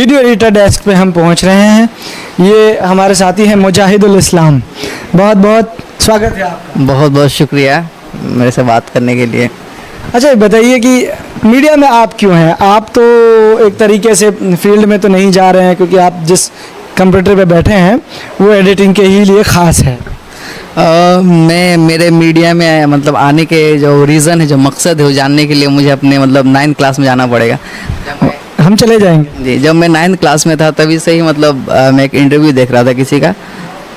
Video editor desk पे हम पहुंच रहे हैं। ये हमारे साथी हैं मुजाहिदुल इस्लाम। बहुत बहुत स्वागत है आपका। बहुत बहुत शुक्रिया मेरे से बात करने के लिए। अच्छा बताइए कि मीडिया में आप क्यों हैं? आप तो एक तरीके से फील्ड में तो नहीं जा रहे हैं, क्योंकि आप जिस कंप्यूटर पे बैठे हैं वो एडिटिंग के ही लिए ख़ास है। मैं मेरे मीडिया में मतलब आने के जो रीज़न है, जो मकसद है, वो जानने के लिए मुझे अपने मतलब 9th क्लास में जाना पड़ेगा। हम चले जाएंगे जी, जब मैं 9th क्लास में था तभी से ही मतलब मैं एक इंटरव्यू देख रहा था किसी का,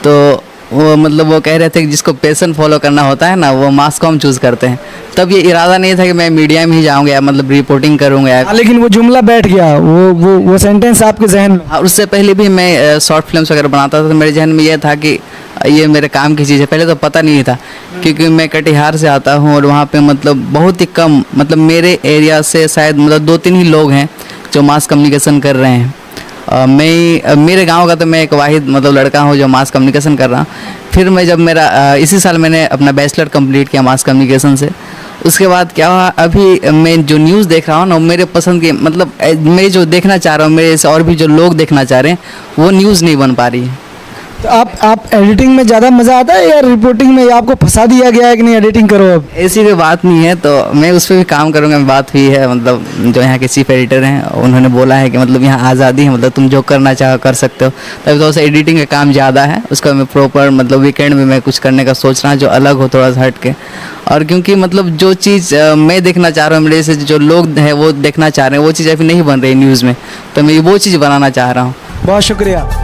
तो वो मतलब वो कह रहे थे कि जिसको पैशन फॉलो करना होता है ना, वो मास कॉम चूज़ करते हैं। तब ये इरादा नहीं था कि मैं मीडिया में ही जाऊँगा या मतलब रिपोर्टिंग करूँगा। लेकिन वो जुमला बैठ गया, वो सेंटेंस आपके जहन में। और उससे पहले भी मैं शॉर्ट फिल्म्स वगैरह बनाता था, तो मेरे जहन में ये था कि ये मेरे काम की चीज़ है। पहले तो पता नहीं था, क्योंकि मैं कटिहार से आता हूँ और वहाँ पे मतलब बहुत ही कम, मतलब मेरे एरिया से शायद मतलब 2-3 ही लोग हैं जो मास कम्युनिकेशन कर रहे हैं। मेरे गांव का तो मैं एक वाहिद मतलब लड़का हूँ जो मास कम्युनिकेशन कर रहा हूँ। फिर मैं जब मेरा इसी साल मैंने अपना बैचलर कंप्लीट किया मास कम्युनिकेशन से। उसके बाद क्या हुआ, अभी मैं जो न्यूज़ देख रहा हूँ ना, मेरे पसंद की मतलब मैं जो देखना चाह रहा हूँ, मेरे से और भी जो लोग देखना चाह रहे हैं, वो न्यूज़ नहीं बन पा रही है। तो आप एडिटिंग में ज़्यादा मज़ा आता है या रिपोर्टिंग में? या आपको फंसा दिया गया है कि नहीं एडिटिंग करो अब? ऐसी कोई बात नहीं है, तो मैं उस पर भी काम करूँगा। बात हुई है मतलब जो यहाँ के चीफ एडिटर हैं, उन्होंने बोला है कि मतलब यहाँ आज़ादी है, मतलब तुम जो करना चाहो कर सकते हो। तभी तो उसे एडिटिंग का काम ज़्यादा है, उसका मैं प्रॉपर मतलब वीकेंड में मैं कुछ करने का सोच रहा हूँ जो अलग हो, थोड़ा सा हट के। और क्योंकि मतलब जो चीज़ मैं देखना चाह रहा हूँ, मेरे से जो लोग हैं वो देखना चाह रहे हैं, वो चीज़ अभी नहीं बन रही न्यूज़ में, तो मैं वो चीज़ बनाना चाह रहा हूँ। बहुत शुक्रिया।